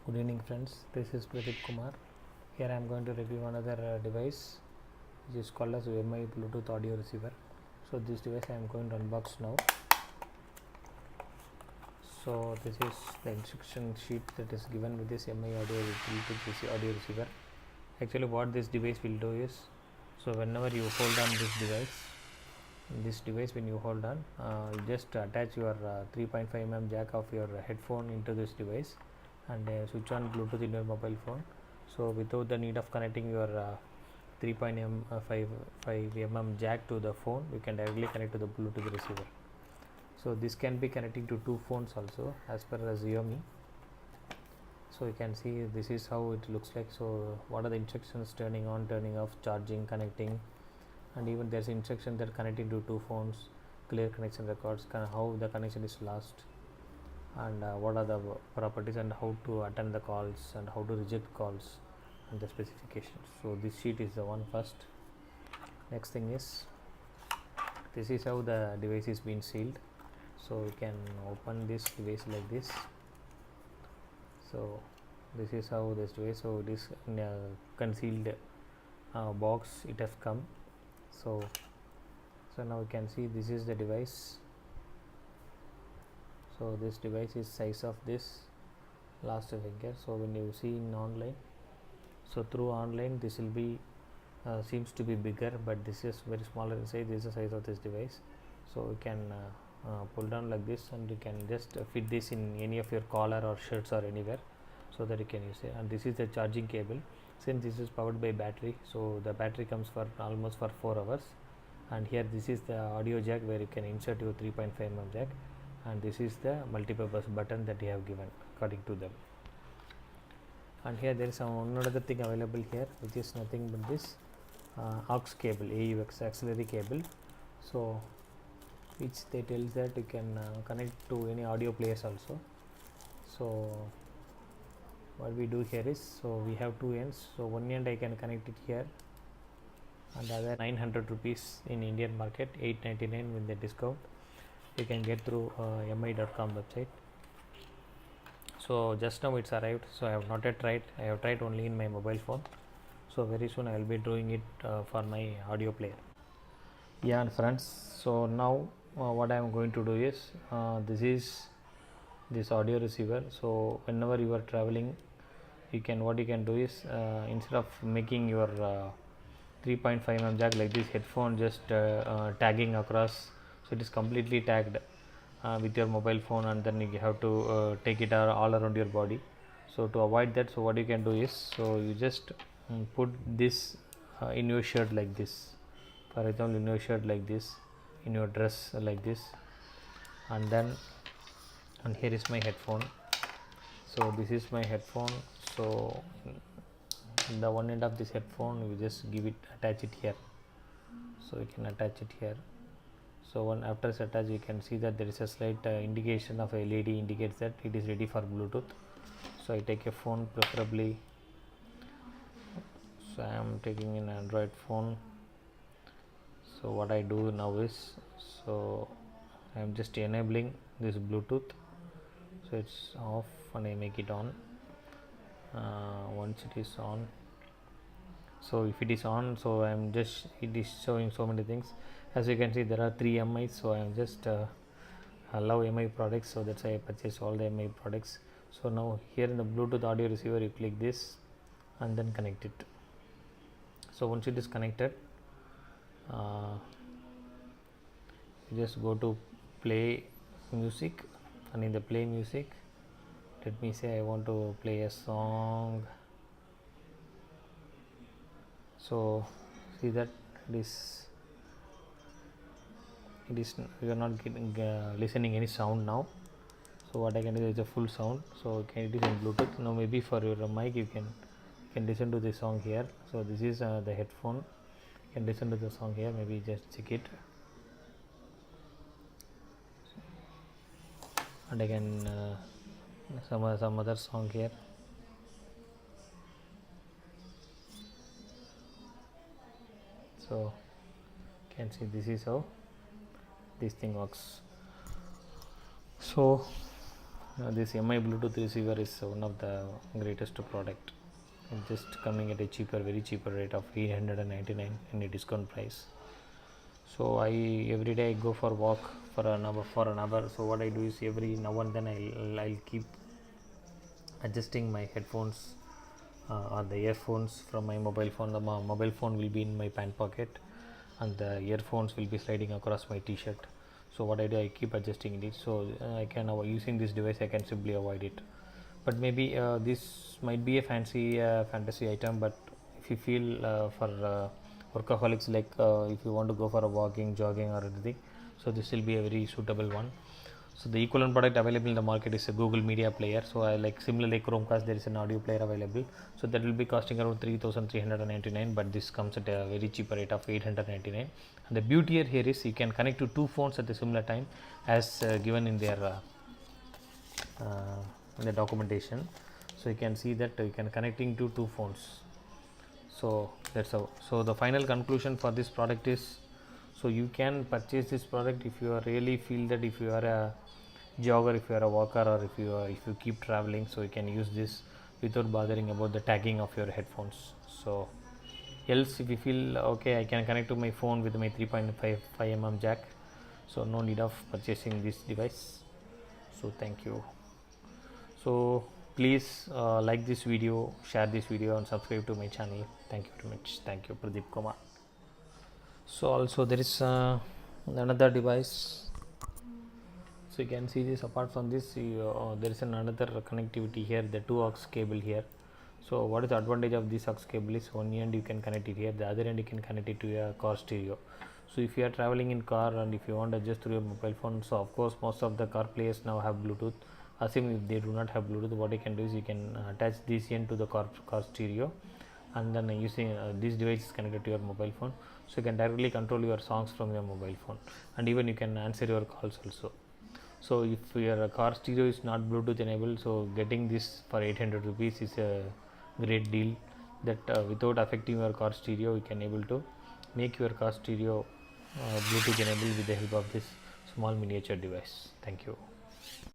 Good evening friends, this is Pradeep Kumar. Here I am going to review another device which is called as MI Bluetooth audio receiver. So this device I am going to unbox now. So this is the instruction sheet that is given with this MI audio Bluetooth audio receiver. Actually what this device will do is, so whenever you hold on this device when you hold on, you just attach your 3.5mm jack of your headphone into this device and switch on Bluetooth in your mobile phone. So without the need of connecting your 3.5mm jack to the phone, you can directly connect to the Bluetooth receiver. So this can be connecting to two phones also as per as Xiaomi. So you can see this is how it looks like. So what are the instructions: turning on, turning off, charging, connecting, and even there's instruction that connecting to two phones, clear connection records, how the connection is lost, and what are the properties and how to attend the calls and how to reject calls and the specifications. So this sheet is the one first. Next thing is, this is how the device is being sealed. So you can open this device like this. So this is how this device, so it is in a concealed box it has come. So now you can see this is the device. So this device is size of this last finger. So when you see in online, so through online this will be seems to be bigger, but this is very smaller in size. This is the size of this device. So you can pull down like this and you can just fit this in any of your collar or shirts or anywhere, so that you can use it. And this is the charging cable. Since this is powered by battery, so the battery comes for almost for 4 hours. And here this is the audio jack where you can insert your 3.5mm jack, and this is the multi-purpose button that you have given according to them. And here there is another thing available here, which is nothing but this aux cable, AUX auxiliary cable. So which they tells that you can connect to any audio players also. So what we do here is, so we have two ends. So one end I can connect it here, and the other 900 rupees in Indian market, 899 with the discount you can get through mi.com website. So just now it's arrived, so I have not yet tried. I have tried only in my mobile phone. So very soon I will be doing it for my audio player. Yeah, and friends, so now what I am going to do is, this is this audio receiver. So whenever you are traveling, what you can do is, instead of making your 3.5mm jack like this headphone just tagging across, so it is completely tagged with your mobile phone, and then you have to take it all around your body. So to avoid that, so what you can do is, so you just put this in your shirt like this, for example in your shirt like this, in your dress like this, and here is my headphone. So this is my headphone. So the one end of this headphone, you just attach it here. So you can attach it here. So after it's attached, you can see that there is a slight indication of a LED indicates that it is ready for Bluetooth. So I take a phone preferably. So I am taking an Android phone. So what I do now is, so I am just enabling this Bluetooth. So it's off and I make it on. Once it is on, so if it is on, so I am just, it is showing so many things. As you can see, there are 3 MIs. So I am just I love MI products, so that's why I purchased all the MI products. So now here in the Bluetooth audio receiver, you click this and then connect it. So once it is connected, you just go to play music, and in the play music, let me say I want to play a song. So see that it is you are not getting listening any sound now. So what I can do is a full sound. So it is in Bluetooth. Now maybe for your mic you can listen to the song here. So this is the headphone. You can listen to the song here. Maybe just check it, and I can some other song here. So you can see this is how this thing works. So This MI Bluetooth receiver is one of the greatest product. It's just coming at a cheaper, very cheaper rate of 899 in a discount price. So I every day I go for walk for an hour. So what I do is every now and then I'll keep adjusting my headphones or the earphones from my mobile phone. The mobile phone will be in my pant pocket and the earphones will be sliding across my t-shirt. So what I do, I keep adjusting it, so I can using this device I can simply avoid it. But maybe this might be a fantasy item, but if you feel for workaholics, like if you want to go for a walking, jogging or anything, so this will be a very suitable one. So the equivalent product available in the market is a Google Media Player. So I like similarly Chromecast, there is an audio player available. So that will be costing around 3,399, but this comes at a very cheaper rate of 899. And the beauty here is you can connect to two phones at the similar time, as given in the documentation. So you can see that you can connecting to two phones. So that's how. So the final conclusion for this product is, so you can purchase this product if you are really feel that if you are a jogger, if you are a walker, or if you keep traveling, so you can use this without bothering about the tagging of your headphones. So else if you feel okay, I can connect to my phone with my 3.5 mm jack, so no need of purchasing this device. So thank you. So please like this video, share this video and subscribe to my channel. Thank you very much. Thank you, Pradeep Kumar. So also there is another device. So you can see this. Apart from this, there is another connectivity here, the two aux cable here. So what is the advantage of this aux cable is, one end you can connect it here, the other end you can connect it to your car stereo. So if you are traveling in car and if you want to adjust through your mobile phone, so of course most of the car players now have Bluetooth. Assuming if they do not have Bluetooth, what you can do is you can attach this end to the car stereo, and then using this device is connected to your mobile phone, so you can directly control your songs from your mobile phone, and even you can answer your calls also. So if your car stereo is not Bluetooth enabled, so getting this for 800 rupees is a great deal, that without affecting your car stereo you can able to make your car stereo Bluetooth enabled with the help of this small miniature device. Thank you.